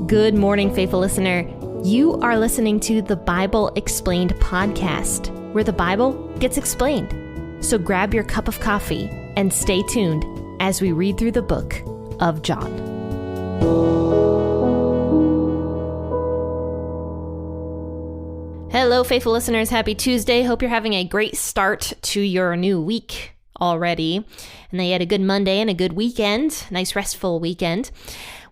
Good morning, faithful listener. You are listening to the Bible Explained podcast, where the Bible gets explained. So grab your cup of coffee and stay tuned as we read through the book of John. Hello, faithful listeners. Happy Tuesday. Hope you're having a great start to your new week already, and that you had a good Monday and a good weekend, nice restful weekend.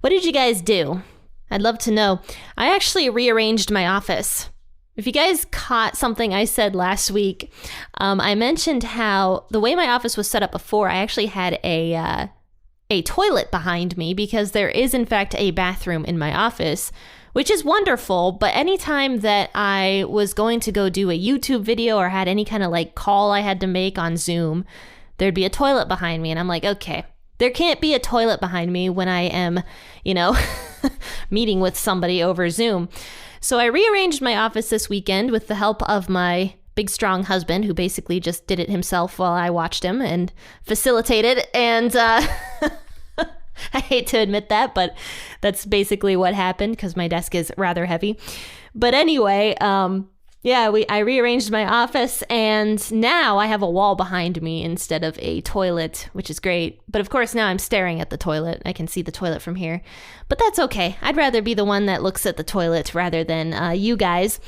What did you guys do? I'd love to know. I actually rearranged my office. If you guys caught something I said last week, I mentioned how the way my office was set up before, I actually had a toilet behind me because there is in fact a bathroom in my office, which is wonderful. But anytime that I was going to go do a YouTube video or had any kind of like call I had to make on Zoom, there'd be a toilet behind me. And I'm like, okay, there can't be a toilet behind me when I am, meeting with somebody over Zoom. So I rearranged my office this weekend with the help of my big, strong husband, who basically just did it himself while I watched him and facilitated. And I hate to admit that, but that's basically what happened because my desk is rather heavy. But anyway, I rearranged my office, and now I have a wall behind me instead of a toilet, which is great. But of course, now I'm staring at the toilet. I can see the toilet from here, but that's okay. I'd rather be the one that looks at the toilet rather than you guys.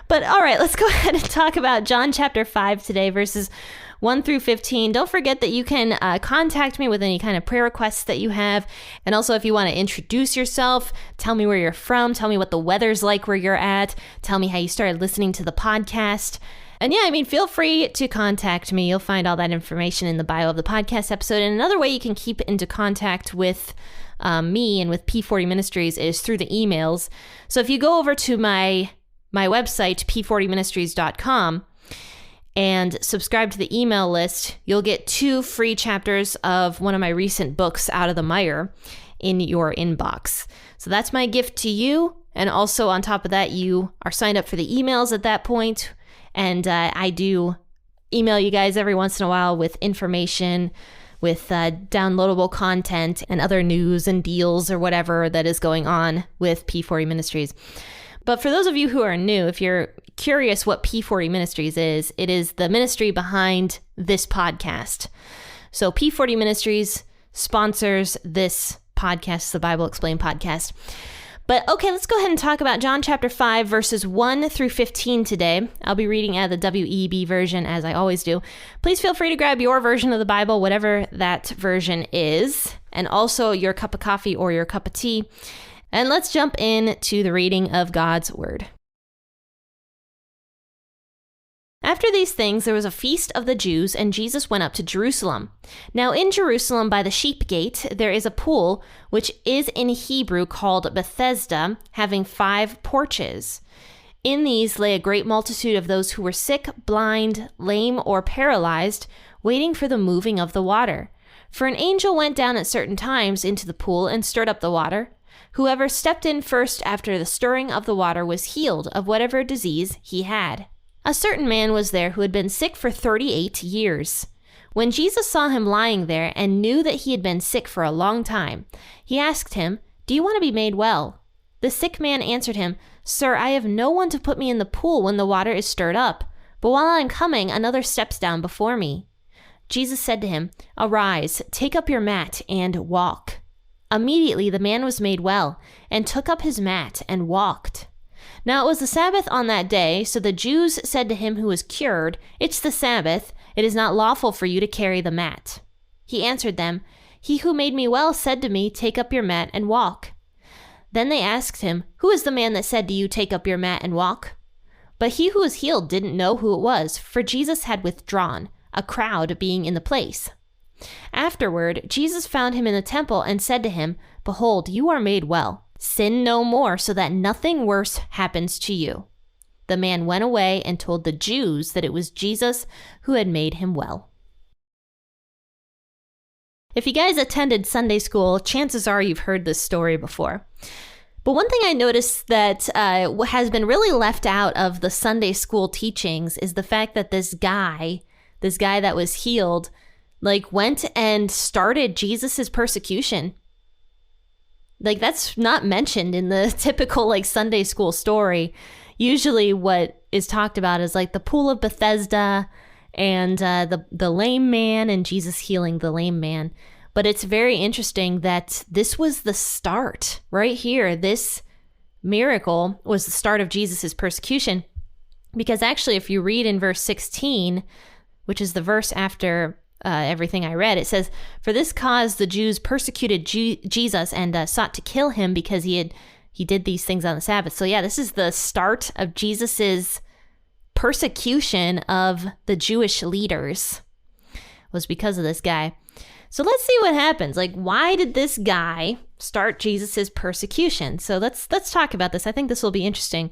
But all right, let's go ahead and talk about John chapter 5 today, verses 1 through 15. Don't forget that you can contact me with any kind of prayer requests that you have. And also, if you want to introduce yourself, tell me where you're from, tell me what the weather's like where you're at, tell me how you started listening to the podcast. And feel free to contact me. You'll find all that information in the bio of the podcast episode. And another way you can keep into contact with me and with P40 Ministries is through the emails. So if you go over to my website, p40ministries.com, and subscribe to the email list, you'll get 2 free chapters of one of my recent books, Out of the Mire, in your inbox. So that's my gift to you. And also on top of that, you are signed up for the emails at that point. And I do email you guys every once in a while with information, with downloadable content and other news and deals or whatever that is going on with P40 Ministries. But for those of you who are new, if you're curious what P40 Ministries is, it is the ministry behind this podcast. So P40 Ministries sponsors this podcast, the Bible Explained podcast. But okay, let's go ahead and talk about John chapter 5, verses 1 through 15 today. I'll be reading out of the WEB version, as I always do. Please feel free to grab your version of the Bible, whatever that version is, and also your cup of coffee or your cup of tea. And let's jump into the reading of God's word. After these things, there was a feast of the Jews, and Jesus went up to Jerusalem. Now in Jerusalem by the sheep gate, there is a pool, which is in Hebrew called Bethesda, having 5 porches. In these lay a great multitude of those who were sick, blind, lame, or paralyzed, waiting for the moving of the water. For an angel went down at certain times into the pool and stirred up the water. Whoever stepped in first after the stirring of the water was healed of whatever disease he had. A certain man was there who had been sick for 38 years. When Jesus saw him lying there and knew that he had been sick for a long time, he asked him, "Do you want to be made well?" The sick man answered him, "Sir, I have no one to put me in the pool when the water is stirred up, but while I am coming, another steps down before me." Jesus said to him, "Arise, take up your mat and walk." Immediately the man was made well, and took up his mat and walked. Now it was the Sabbath on that day, so the Jews said to him who was cured, "It's the Sabbath, it is not lawful for you to carry the mat." He answered them, "He who made me well said to me, 'Take up your mat and walk.'" Then they asked him, "Who is the man that said to you, 'Take up your mat and walk'?" But he who was healed didn't know who it was, for Jesus had withdrawn, a crowd being in the place. Afterward, Jesus found him in the temple and said to him, "Behold, you are made well. Sin no more, so that nothing worse happens to you." The man went away and told the Jews that it was Jesus who had made him well. If you guys attended Sunday school, chances are you've heard this story before. But one thing I noticed that has been really left out of the Sunday school teachings is the fact that this guy that was healed, went and started Jesus's persecution. Like, that's not mentioned in the typical like Sunday school story. Usually what is talked about is like the pool of Bethesda and the lame man and Jesus healing the lame man. But it's very interesting that this was the start right here. This miracle was the start of Jesus's persecution. Because actually, if you read in verse 16, which is the verse after everything I read, it says, "For this cause the Jews persecuted Jesus and sought to kill him because he did these things on the Sabbath." So yeah, this is the start of Jesus's persecution of the Jewish leaders, was because of this guy. So let's see what happens. Like, why did this guy start Jesus's persecution? So let's talk about this. I think this will be interesting.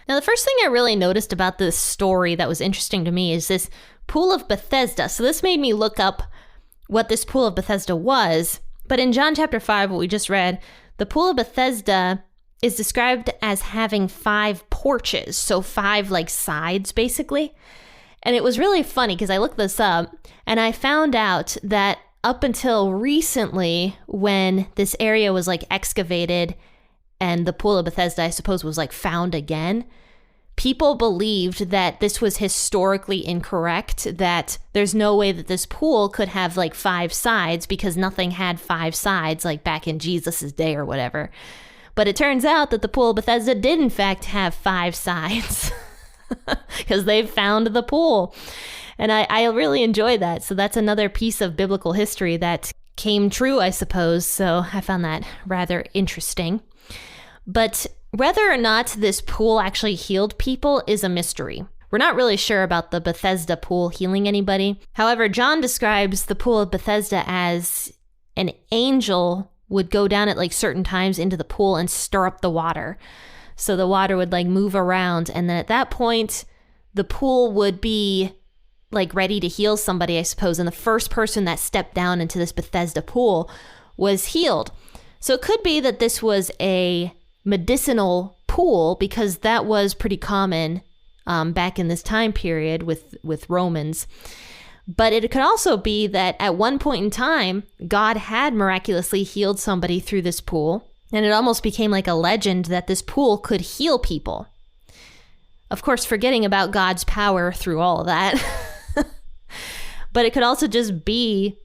Now, the first thing I really noticed about this story that was interesting to me is this pool of Bethesda. So this made me look up what this pool of Bethesda was. But in John chapter 5, what we just read, the pool of Bethesda is described as having 5 porches. So 5 like sides, basically. And it was really funny because I looked this up and I found out that up until recently, when this area was like excavated and the pool of Bethesda, I suppose, was like found again, people believed that this was historically incorrect, that there's no way that this pool could have like 5 sides because nothing had 5 sides like back in Jesus's day or whatever. But it turns out that the pool of Bethesda did in fact have 5 sides because they've found the pool. And I really enjoy that. So that's another piece of biblical history that came true, I suppose. So I found that rather interesting. But whether or not this pool actually healed people is a mystery. We're not really sure about the Bethesda pool healing anybody. However, John describes the pool of Bethesda as an angel would go down at like certain times into the pool and stir up the water. So the water would like move around. And then at that point, the pool would be like ready to heal somebody, I suppose. And the first person that stepped down into this Bethesda pool was healed. So it could be that this was a medicinal pool because that was pretty common back in this time period with Romans. But it could also be that at one point in time, God had miraculously healed somebody through this pool. And it almost became like a legend that this pool could heal people. Of course, forgetting about God's power through all of that. But it could also just be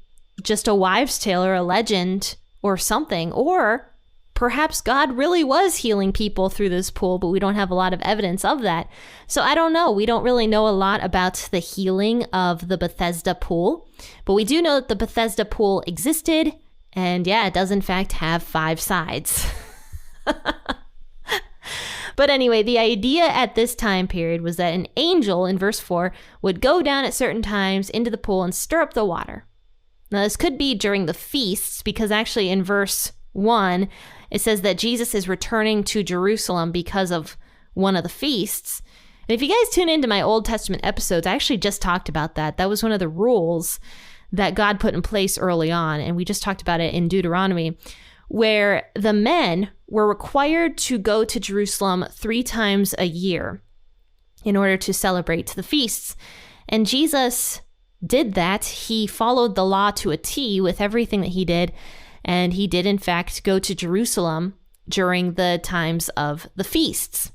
just a wives' tale or a legend or something. Or perhaps God really was healing people through this pool, but we don't have a lot of evidence of that. So I don't know. We don't really know a lot about the healing of the Bethesda pool. But we do know that the Bethesda pool existed. And yeah, it does in fact have 5 sides. But anyway, the idea at this time period was that an angel, in verse 4, would go down at certain times into the pool and stir up the water. Now, this could be during the feasts, because actually in verse 1, it says that Jesus is returning to Jerusalem because of one of the feasts. And if you guys tune into my Old Testament episodes, I actually just talked about that. That was one of the rules that God put in place early on, and we just talked about it in Deuteronomy, where the men were required to go to Jerusalem 3 times a year in order to celebrate the feasts. And Jesus did that. He followed the law to a T with everything that he did. And he did, in fact, go to Jerusalem during the times of the feasts.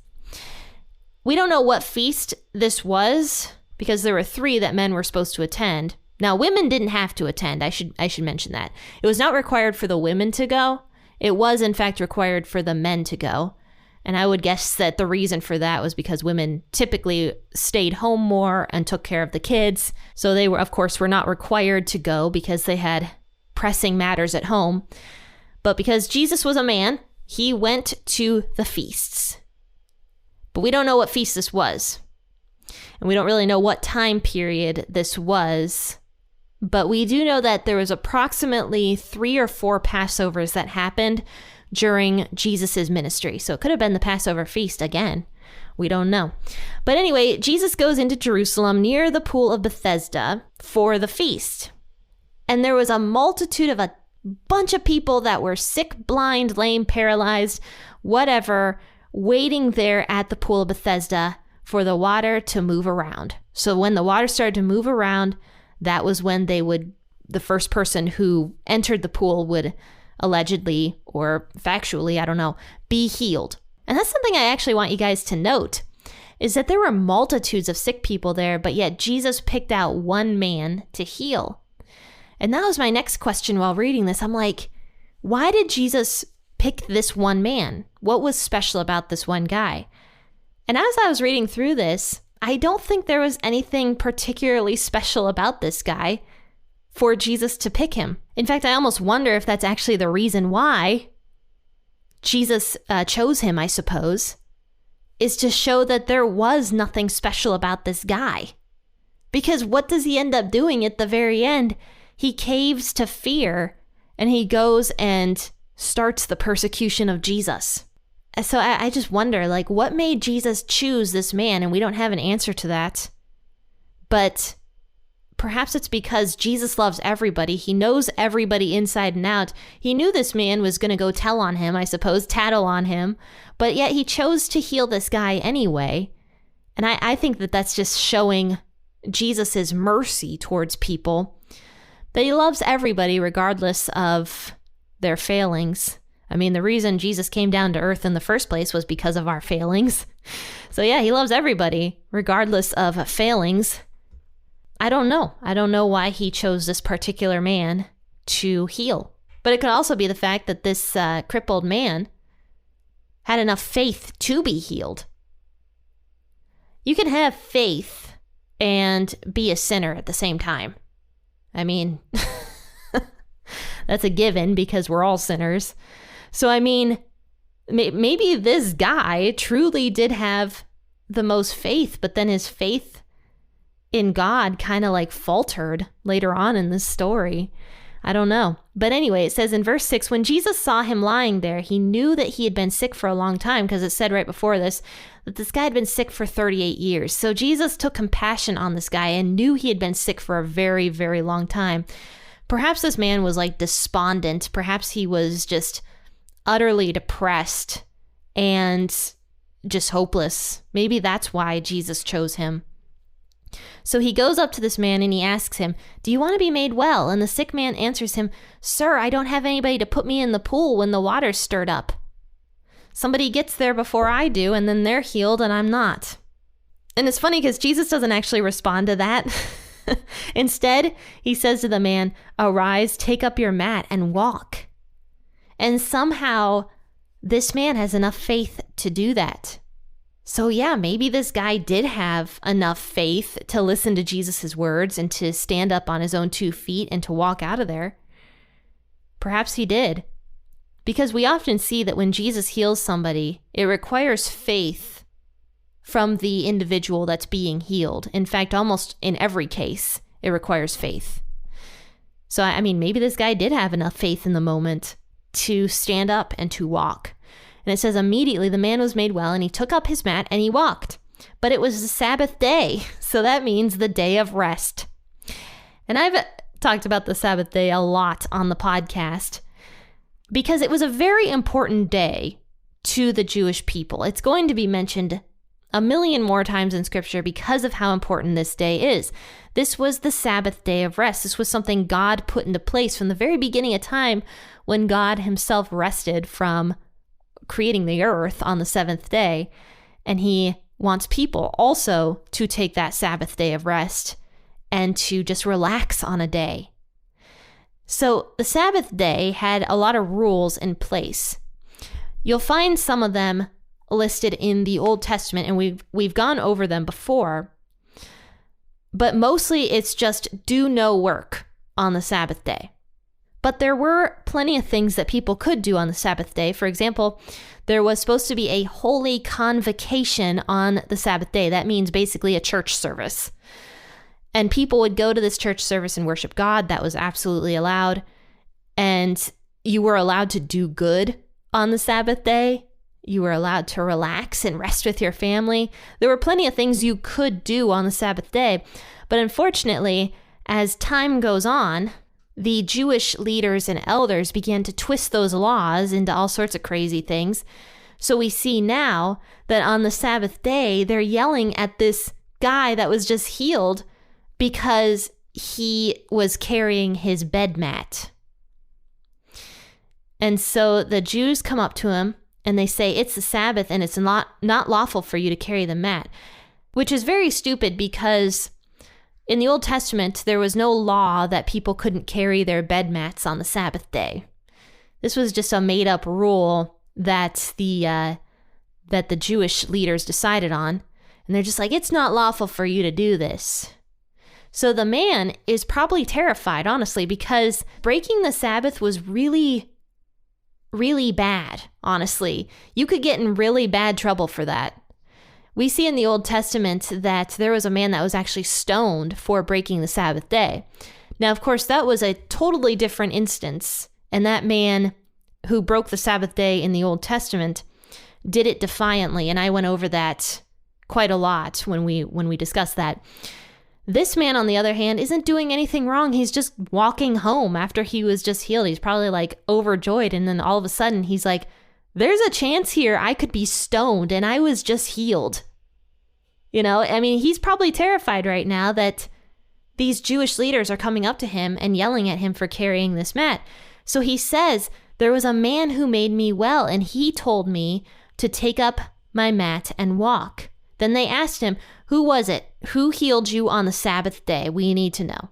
We don't know what feast this was because there were 3 that men were supposed to attend. Now, women didn't have to attend. I should mention that. It was not required for the women to go. It was, in fact, required for the men to go. And I would guess that the reason for that was because women typically stayed home more and took care of the kids. So they were, of course, were not required to go because they had pressing matters at home. But because Jesus was a man, he went to the feasts. But we don't know what feast this was. And we don't really know what time period this was. But we do know that there was approximately 3 or 4 Passovers that happened during Jesus's ministry. So it could have been the Passover feast again. We don't know. But anyway, Jesus goes into Jerusalem near the pool of Bethesda for the feast. And there was a multitude of a bunch of people that were sick, blind, lame, paralyzed, whatever, waiting there at the pool of Bethesda for the water to move around. So when the water started to move around, that was when the first person who entered the pool would allegedly or factually, I don't know, be healed. And that's something I actually want you guys to note, is that there were multitudes of sick people there, but yet Jesus picked out one man to heal. And that was my next question while reading this. I'm like, why did Jesus pick this one man? What was special about this one guy? And as I was reading through this, I don't think there was anything particularly special about this guy for Jesus to pick him. In fact, I almost wonder if that's actually the reason why Jesus chose him, I suppose, is to show that there was nothing special about this guy. Because what does he end up doing at the very end? He caves to fear and he goes and starts the persecution of Jesus. So I just wonder, like, what made Jesus choose this man? And we don't have an answer to that. But perhaps it's because Jesus loves everybody. He knows everybody inside and out. He knew this man was going to go tell on him, I suppose, tattle on him. But yet he chose to heal this guy anyway. And I think that that's just showing Jesus's mercy towards people. That he loves everybody regardless of their failings. I mean, the reason Jesus came down to earth in the first place was because of our failings. So yeah, he loves everybody, regardless of failings. I don't know. I don't know why he chose this particular man to heal. But it could also be the fact that this crippled man had enough faith to be healed. You can have faith and be a sinner at the same time. I mean, that's a given because we're all sinners. So, I mean, maybe this guy truly did have the most faith, but then his faith in God kind of like faltered later on in this story. I don't know. But anyway, it says in verse 6, when Jesus saw him lying there, he knew that he had been sick for a long time, because it said right before this that this guy had been sick for 38 years. So Jesus took compassion on this guy and knew he had been sick for a very, very long time. Perhaps this man was like despondent. Perhaps he was just utterly depressed and just hopeless. Maybe that's why Jesus chose him. So he goes up to this man and he asks him, "Do you want to be made well?" And the sick man answers him, "Sir, I don't have anybody to put me in the pool when the water's stirred up. Somebody gets there before I do, and then they're healed and I'm not." And it's funny because Jesus doesn't actually respond to that. Instead, he says to the man, "Arise, take up your mat and walk." And somehow this man has enough faith to do that. So yeah, maybe this guy did have enough faith to listen to Jesus' words and to stand up on his own 2 feet and to walk out of there. Perhaps he did. Because we often see that when Jesus heals somebody, it requires faith from the individual that's being healed. In fact, almost in every case, it requires faith. So, I mean, maybe this guy did have enough faith in the moment to stand up and to walk. And it says, immediately the man was made well, and he took up his mat and he walked. But it was the Sabbath day, so that means the day of rest. And I've talked about the Sabbath day a lot on the podcast because it was a very important day to the Jewish people. It's going to be mentioned a million more times in Scripture because of how important this day is. This was the Sabbath day of rest. This was something God put into place from the very beginning of time when God himself rested from creating the earth on the 7th day. And he wants people also to take that Sabbath day of rest and to just relax on a day. So the Sabbath day had a lot of rules in place. You'll find some of them listed in the Old Testament, and we've gone over them before. But mostly it's just do no work on the Sabbath day. But there were plenty of things that people could do on the Sabbath day. For example, there was supposed to be a holy convocation on the Sabbath day. That means basically a church service. And people would go to this church service and worship God. That was absolutely allowed. And you were allowed to do good on the Sabbath day. You were allowed to relax and rest with your family. There were plenty of things you could do on the Sabbath day. But unfortunately, as time goes on, the Jewish leaders and elders began to twist those laws into all sorts of crazy things. So we see now that on the Sabbath day, they're yelling at this guy that was just healed because he was carrying his bed mat. And so the Jews come up to him and they say, it's the Sabbath and it's not lawful for you to carry the mat, which is very stupid because in the Old Testament, there was no law that people couldn't carry their bed mats on the Sabbath day. This was just a made-up rule that the Jewish leaders decided on. And they're just like, it's not lawful for you to do this. So the man is probably terrified, honestly, because breaking the Sabbath was really, really bad, honestly. You could get in really bad trouble for that. We see in the Old Testament that there was a man that was actually stoned for breaking the Sabbath day. Now, of course, that was a totally different instance. And that man who broke the Sabbath day in the Old Testament did it defiantly. And I went over that quite a lot when we discussed that. This man, on the other hand, isn't doing anything wrong. He's just walking home after he was just healed. He's probably like overjoyed. And then all of a sudden he's like, there's a chance here I could be stoned and I was just healed. You know, I mean, he's probably terrified right now that these Jewish leaders are coming up to him and yelling at him for carrying this mat. So he says, there was a man who made me well and he told me to take up my mat and walk. Then they asked him, who was it? Who healed you on the Sabbath day? We need to know.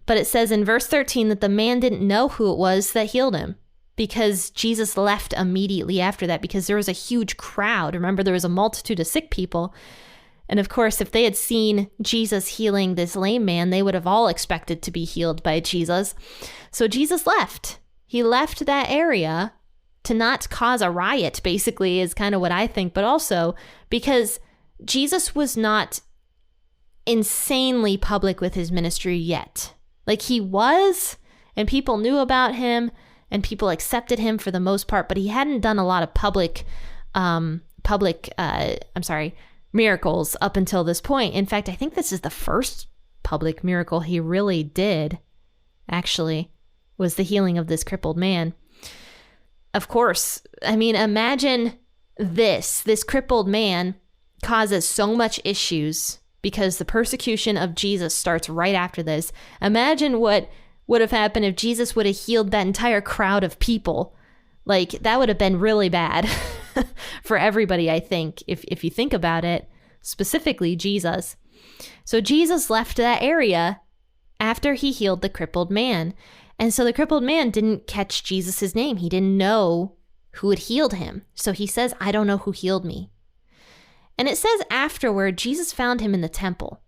But it says in verse 13 that the man didn't know who it was that healed him, because Jesus left immediately after that because there was a huge crowd. Remember, there was a multitude of sick people. And of course, if they had seen Jesus healing this lame man, they would have all expected to be healed by Jesus. So Jesus left. He left that area to not cause a riot, basically, is kind of what I think, but also because Jesus was not insanely public with his ministry yet. Like, he was, and people knew about him, and people accepted him for the most part, but he hadn't done a lot of miracles up until this point. In fact, I think this is the first public miracle he really did, actually, was the healing of this crippled man. Of course, I mean, imagine this crippled man causes so much issues because the persecution of Jesus starts right after this. Imagine what would have happened if Jesus would have healed that entire crowd of people. Like, that would have been really bad for everybody, I think, if you think about it, specifically Jesus. So Jesus left that area after he healed the crippled man. And so the crippled man didn't catch Jesus' name. He didn't know who had healed him. So he says, I don't know who healed me. And it says afterward, Jesus found him in the temple.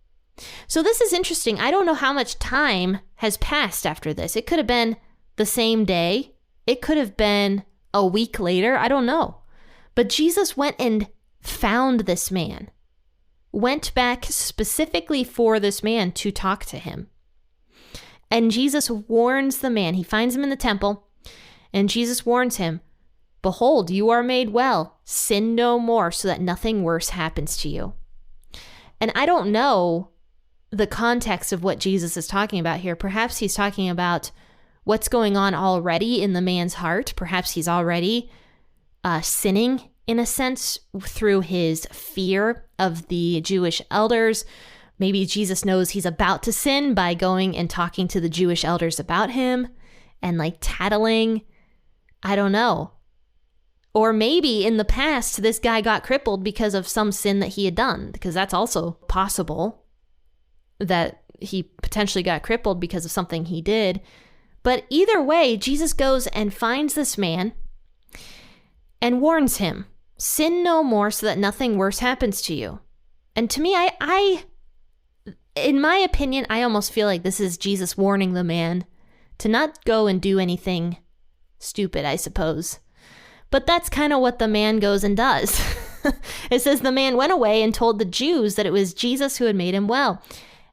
So this is interesting. I don't know how much time has passed after this. It could have been the same day. It could have been a week later. I don't know. But Jesus went and found this man, went back specifically for this man to talk to him. And Jesus warns the man. He finds him in the temple, and Jesus warns him, behold, you are made well. Sin no more so that nothing worse happens to you. And I don't know the context of what Jesus is talking about here. Perhaps he's talking about what's going on already in the man's heart. Perhaps he's already sinning in a sense through his fear of the Jewish elders. Maybe Jesus knows he's about to sin by going and talking to the Jewish elders about him and like tattling. I don't know. Or maybe in the past, this guy got crippled because of some sin that he had done, because that's also possible that he potentially got crippled because of something he did. But either way, Jesus goes and finds this man and warns him, sin no more so that nothing worse happens to you. And to me, I in my opinion, I almost feel like this is Jesus warning the man to not go and do anything stupid, I suppose. But that's kind of what the man goes and does. It says the man went away and told the Jews that it was Jesus who had made him well.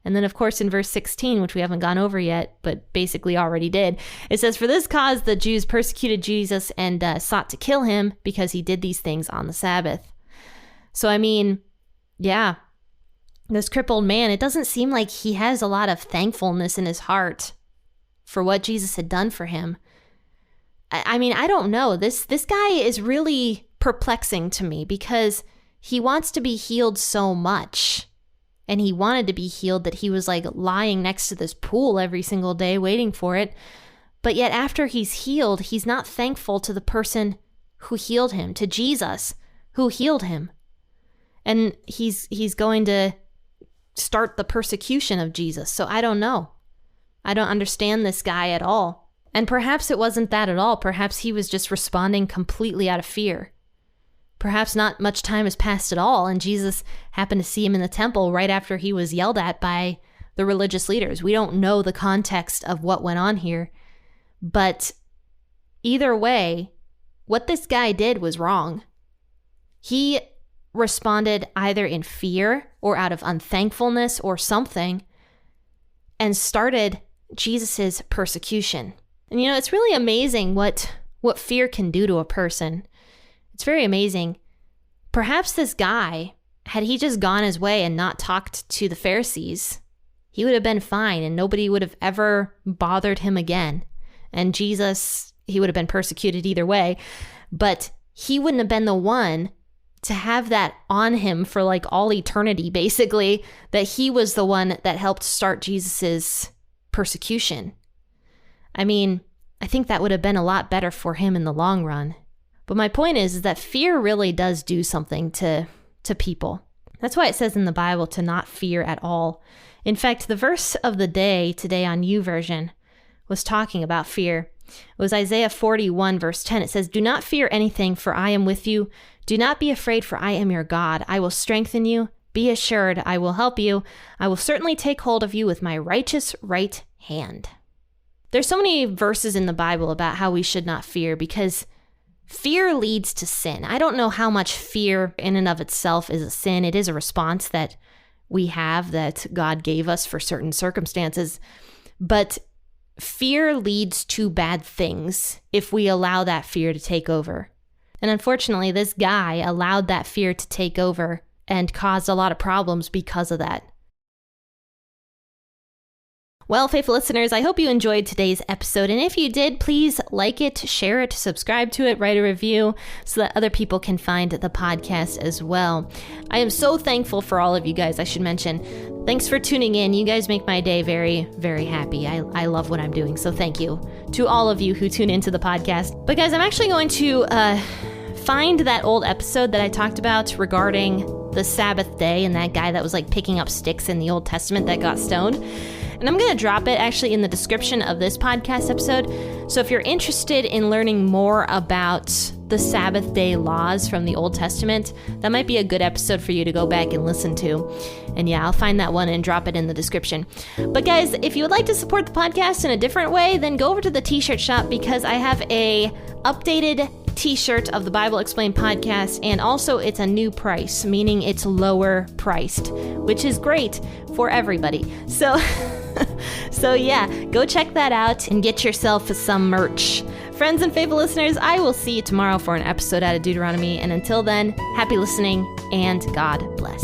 And then, of course, in verse 16, which we haven't gone over yet, but basically already did, it says, for this cause the Jews persecuted Jesus and sought to kill him because he did these things on the Sabbath. So, I mean, yeah, this crippled man, it doesn't seem like he has a lot of thankfulness in his heart for what Jesus had done for him. I mean, I don't know. This guy is really perplexing to me because he wants to be healed so much. And he wanted to be healed that he was like lying next to this pool every single day waiting for it. But yet after he's healed, he's not thankful to the person who healed him, to Jesus who healed him. And he's going to start the persecution of Jesus. So I don't know. I don't understand this guy at all. And perhaps it wasn't that at all. Perhaps he was just responding completely out of fear. Perhaps not much time has passed at all, and Jesus happened to see him in the temple right after he was yelled at by the religious leaders. We don't know the context of what went on here, but either way, what this guy did was wrong. He responded either in fear or out of unthankfulness or something and started Jesus's persecution. And it's really amazing what fear can do to a person. It's very amazing. Perhaps this guy, had he just gone his way and not talked to the Pharisees, he would have been fine and nobody would have ever bothered him again. And Jesus, he would have been persecuted either way, but he wouldn't have been the one to have that on him for like all eternity, basically, that he was the one that helped start Jesus's persecution. I mean, I think that would have been a lot better for him in the long run. But my point is that fear really does do something to people. That's why it says in the Bible to not fear at all. In fact, the verse of the day today on YouVersion was talking about fear. It was Isaiah 41 verse 10. It says, "Do not fear anything, for I am with you. Do not be afraid, for I am your God. I will strengthen you. Be assured, I will help you. I will certainly take hold of you with my righteous right hand." There's so many verses in the Bible about how we should not fear because fear leads to sin. I don't know how much fear in and of itself is a sin. It is a response that we have that God gave us for certain circumstances. But fear leads to bad things if we allow that fear to take over. And unfortunately, this guy allowed that fear to take over and caused a lot of problems because of that. Well, faithful listeners, I hope you enjoyed today's episode. And if you did, please like it, share it, subscribe to it, write a review so that other people can find the podcast as well. I am so thankful for all of you guys, I should mention. Thanks for tuning in. You guys make my day very, very happy. I love what I'm doing. So thank you to all of you who tune into the podcast. But guys, I'm actually going to find that old episode that I talked about regarding the Sabbath day and that guy that was like picking up sticks in the Old Testament that got stoned. And I'm going to drop it actually in the description of this podcast episode. So if you're interested in learning more about the Sabbath day laws from the Old Testament, that might be a good episode for you to go back and listen to. And yeah, I'll find that one and drop it in the description. But guys, if you would like to support the podcast in a different way, then go over to the t-shirt shop because I have a updated t-shirt of the Bible Explained podcast, and also it's a new price, meaning it's lower priced, which is great for everybody. So yeah, go check that out and get yourself some merch. Friends and faithful listeners, I will see you tomorrow for an episode out of Deuteronomy, and until then, happy listening and God bless.